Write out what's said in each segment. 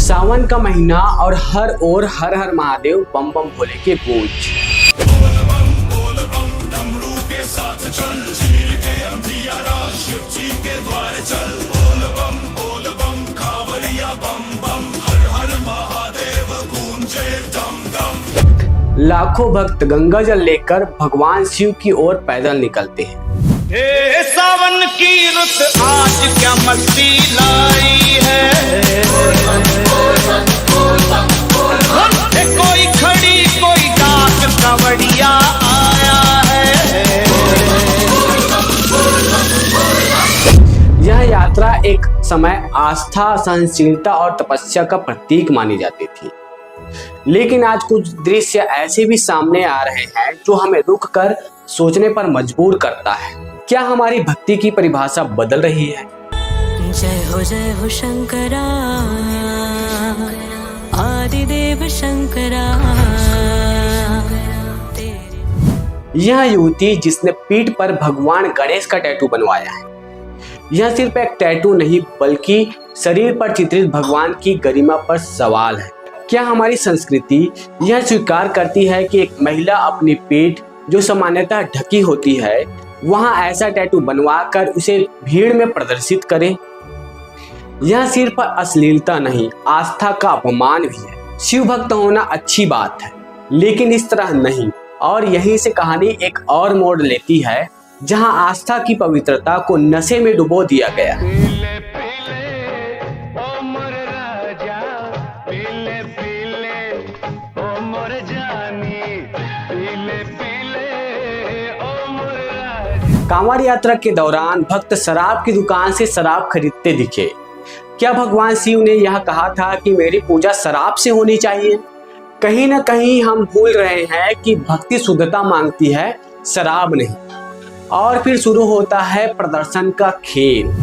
सावन का महीना और हर ओर हर हर महादेव बम बम भोले के गूंज। लाखों भक्त गंगा जल लेकर भगवान शिव की ओर पैदल निकलते हैं। सावन की रुत आज क्या मस्ती लाई है, कोई खड़ी कोई डाक कावड़िया आया है। यह यात्रा एक समय आस्था, सहनशीलता और तपस्या का प्रतीक मानी जाती थी, लेकिन आज कुछ दृश्य ऐसे भी सामने आ रहे हैं जो हमें रुक कर सोचने पर मजबूर करता है। क्या हमारी भक्ति की परिभाषा बदल रही है? जय हो शंकरा, आदिदेव शंकरा। यह युवती जिसने पीठ पर भगवान गणेश का टैटू बनवाया है, यह सिर्फ एक टैटू नहीं बल्कि शरीर पर चित्रित भगवान की गरिमा पर सवाल है। क्या हमारी संस्कृति यह स्वीकार करती है कि एक महिला अपनी पीठ जो सामान्यतः ढकी होती है वहां ऐसा टैटू बनवाकर उसे भीड़ में प्रदर्शित करे? यह सिर्फ अश्लीलता नहीं, आस्था का अपमान भी है। शिव भक्त होना अच्छी बात है, लेकिन इस तरह नहीं। और यहीं से कहानी एक और मोड़ लेती है, जहां आस्था की पवित्रता को नशे में डुबो दिया गया। कांवड़ यात्रा के दौरान भक्त शराब की दुकान से शराब खरीदते दिखे। क्या भगवान शिव ने यह कहा था कि मेरी पूजा शराब से होनी चाहिए? कहीं ना कहीं हम भूल रहे हैं कि भक्ति शुद्धता मांगती है, शराब नहीं। और फिर शुरू होता है प्रदर्शन का खेल।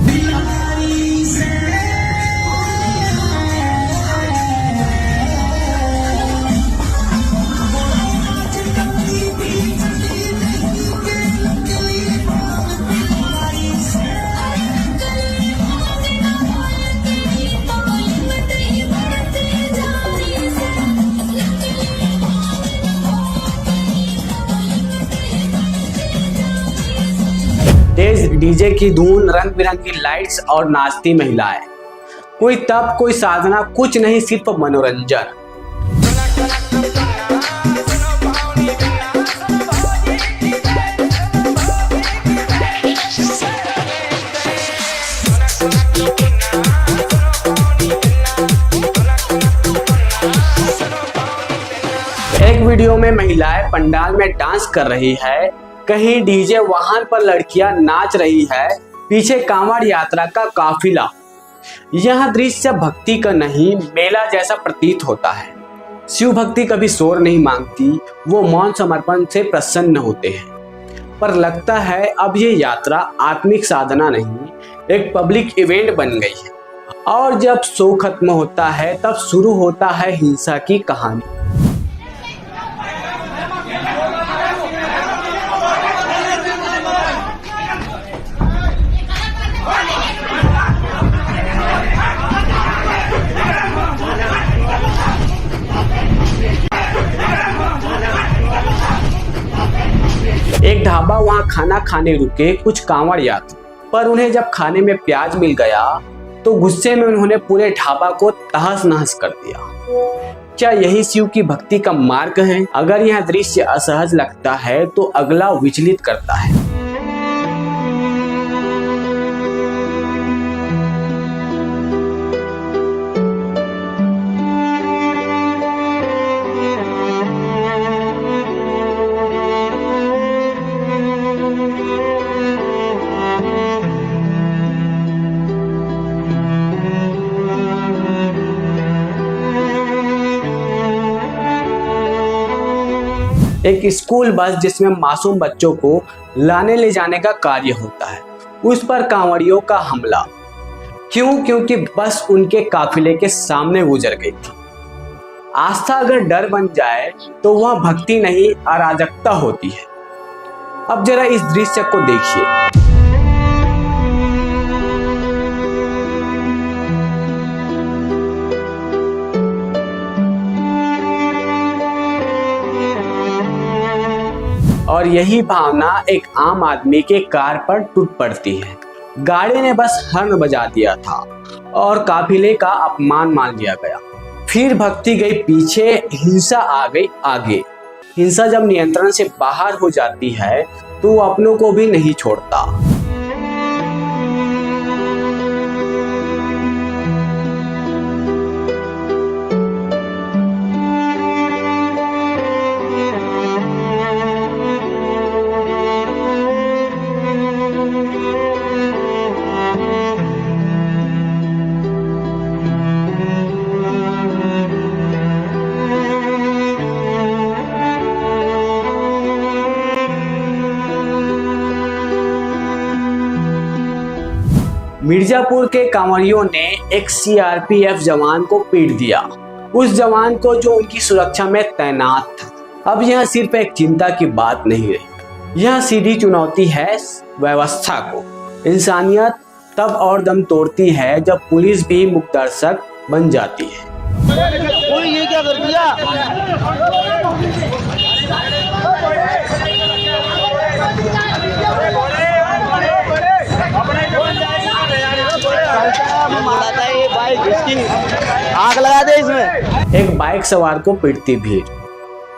तेज डीजे की धुन, रंग बिरंगी लाइट्स और नाचती महिलाएं। कोई तप, कोई साधना, कुछ नहीं, सिर्फ मनोरंजन। एक वीडियो में महिलाएं पंडाल में डांस कर रही है, कहीं डीजे वाहन पर लड़कियां नाच रही है, पीछे कांवड़ यात्रा का काफिला। यह दृश्य भक्ति का नहीं, मेला जैसा प्रतीत होता है। शिव भक्ति कभी शोर नहीं मांगती, वो मौन समर्पण से प्रसन्न होते हैं। पर लगता है अब ये यात्रा आत्मिक साधना नहीं, एक पब्लिक इवेंट बन गई है। और जब शो खत्म होता है तब शुरू होता है हिंसा की कहानी। एक ढाबा वहां खाना खाने रुके कुछ कांवड़ यात्री, पर उन्हें जब खाने में प्याज मिल गया तो गुस्से में उन्होंने पूरे ढाबा को तहस नहस कर दिया। क्या यही शिव की भक्ति का मार्ग है? अगर यह दृश्य असहज लगता है तो अगला विचलित करता है। एक स्कूल बस जिसमें मासूम बच्चों को लाने ले जाने का कार्य होता है, उस पर कांवड़ियों का हमला। क्यों? क्योंकि बस उनके काफिले के सामने गुजर गई थी। आस्था अगर डर बन जाए तो वह भक्ति नहीं, अराजकता होती है। अब जरा इस दृश्य को देखिए। और यही भावना एक आम आदमी के कार पर टूट पड़ती है। गाड़ी ने बस हॉर्न बजा दिया था और काफिले का अपमान मान लिया गया। फिर भक्ति गई पीछे, हिंसा आ गई आगे। हिंसा जब नियंत्रण से बाहर हो जाती है तो वो अपनों को भी नहीं छोड़ता। मिर्जापुर के कांवरियों ने एक सीआरपीएफ जवान को पीट दिया, उस जवान को जो उनकी सुरक्षा में तैनात था। अब यह सिर्फ एक चिंता की बात नहीं रही, यह सीधी चुनौती है व्यवस्था को। इंसानियत तब और दम तोड़ती है जब पुलिस भी मुकदर्शक बन जाती है। ये क्या कर दिया? आग लगा दे इसमें। एक बाइक सवार को पीटती भीड़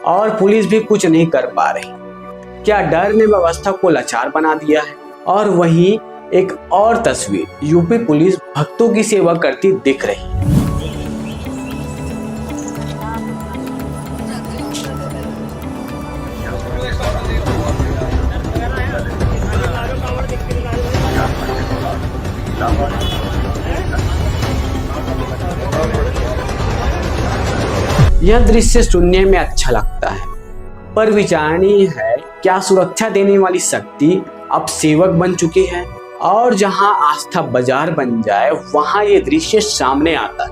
और पुलिस भी कुछ नहीं कर पा रही। क्या डर ने व्यवस्था को लाचार बना दिया है? और वहीं एक और तस्वीर, यूपी पुलिस भक्तों की सेवा करती दिख रही है। यह दृश्य सुनने में अच्छा लगता है, पर विचारणीय है, क्या सुरक्षा देने वाली शक्ति अब सेवक बन चुकी है? और जहां आस्था बाजार बन जाए वहां ये दृश्य सामने आता है।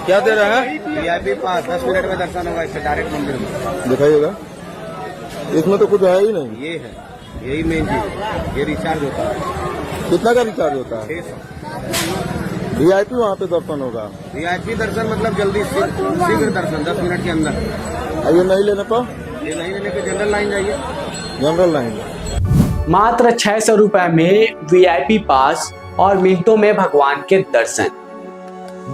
क्या दे रहा है? वीआईपी पास 10 मिनट में दर्शन होगा, इससे डायरेक्ट मंदिर में दिखाइएगा। इसमें तो कुछ है ही नहीं। ये है, यही मेन चीज। ये रिचार्ज होता है। कितना का रिचार्ज होता है? 600। वीआईपी वहाँ पे दर्शन होगा। वीआईपी दर्शन मतलब जल्दी शीघ्र दर्शन 10 मिनट के अंदर। ये नहीं लेने पर? ये नहीं लेने पे जनरल लाइन जाइए। जनरल लाइन मात्र 600 रुपए में वीआईपी पास और मिनटों में भगवान के दर्शन।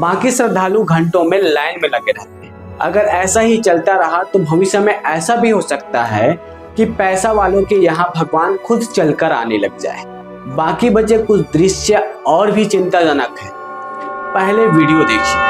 बाकी श्रद्धालु घंटों में लाइन में लगे रहते हैं। अगर ऐसा ही चलता रहा तो भविष्य में ऐसा भी हो सकता है कि पैसा वालों के यहाँ भगवान खुद चलकर आने लग जाए। बाकी बचे कुछ दृश्य और भी चिंताजनक है, पहले वीडियो देखिए।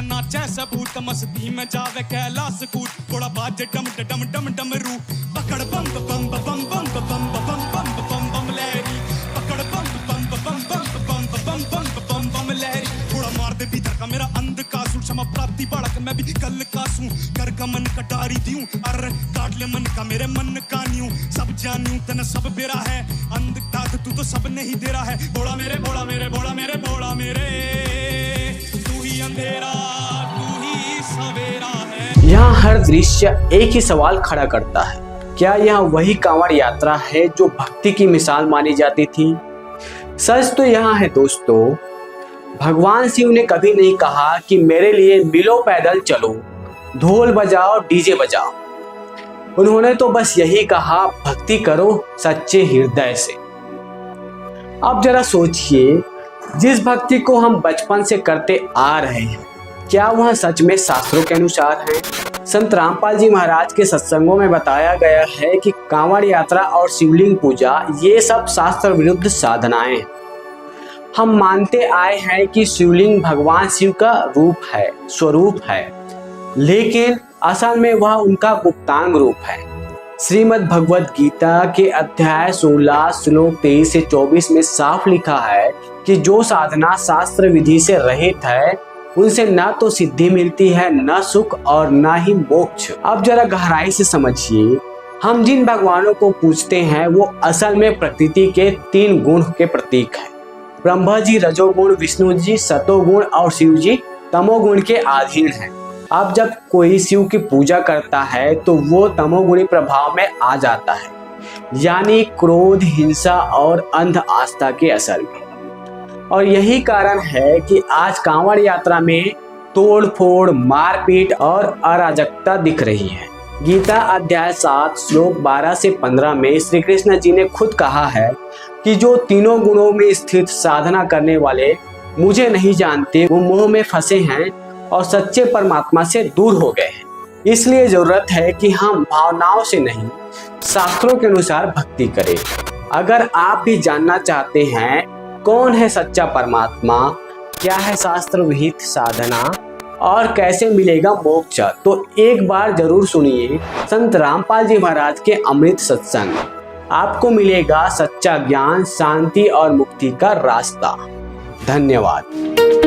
नाचे सबूत मस्ती में जावे कैलाश कूद थोड़ा बाजे डम डम डम डम रू पकड़ बम बम बम बम बम बम बम बम बम लहरी पकड़ बम बम बम बम बम बम बम बम बम लहरी थोड़ा मार दे भीतर का मेरा अंध का सूट क्षमा प्राप्ति बढ़क मैं भी कल का सूं कर का मन कटारी दियूं अर काट ले मन का मेरे मन का न्यू सब जानूं तने सब बेरा है अंध ताक तू तो सब नहीं दे रहा है बोला मेरे बोला मेरे बोला मेरे बोला मेरे तू ही अंधेरा यहाँ हर दृश्य एक ही सवाल खड़ा करता है, क्या यह वही कांवड़ यात्रा है जो भक्ति की मिसाल मानी जाती थी? सच तो यहाँ है दोस्तों, भगवान शिव ने कभी नहीं कहा कि मेरे लिए मिलो पैदल चलो, ढोल बजाओ डीजे बजाओ। उन्होंने तो बस यही कहा, भक्ति करो सच्चे हृदय से। अब जरा सोचिए, जिस भक्ति को हम बचपन से करते आ रहे हैं, क्या वह सच में शास्त्रों के अनुसार है? संत रामपाल जी महाराज के सत्संगों में बताया गया है कि कांवड़ यात्रा और शिवलिंग पूजा ये सब शास्त्र विरुद्ध साधनाएं हैं। हम मानते आए हैं कि शिवलिंग भगवान शिव का रूप है, स्वरूप है, लेकिन असल में वह उनका गुप्तांग रूप है। श्रीमद् भगवद गीता के अध्याय 16 श्लोक 23 से 24 में साफ लिखा है कि जो साधना शास्त्र विधि से रहित है उनसे न तो सिद्धि मिलती है, न सुख और न ही मोक्ष। अब जरा गहराई से समझिए, हम जिन भगवानों को पूजते हैं वो असल में प्रकृति के 3 गुण के प्रतीक है। ब्रह्मा जी रजोगुण, विष्णु जी सतोगुण और शिव जी तमोगुण के अधीन हैं। अब जब कोई शिव की पूजा करता है तो वो तमोगुणी प्रभाव में आ जाता है, यानी क्रोध, हिंसा और अंध आस्था के असर में। और यही कारण है कि आज कांवड़ यात्रा में तोड़ फोड़, मारपीट और अराजकता दिख रही है। गीता अध्याय 7 श्लोक 12 से 15 में श्री कृष्ण जी ने खुद कहा है कि जो तीनों गुणों में स्थित साधना करने वाले मुझे नहीं जानते, वो मोह में फंसे हैं और सच्चे परमात्मा से दूर हो गए हैं। इसलिए जरूरत है कि हम भावनाओं से नहीं, शास्त्रों के अनुसार भक्ति करें। अगर आप भी जानना चाहते हैं कौन है सच्चा परमात्मा, क्या है शास्त्र विहित साधना और कैसे मिलेगा मोक्ष, तो एक बार जरूर सुनिए संत रामपाल जी महाराज के अमृत सत्संग। आपको मिलेगा सच्चा ज्ञान, शांति और मुक्ति का रास्ता। धन्यवाद।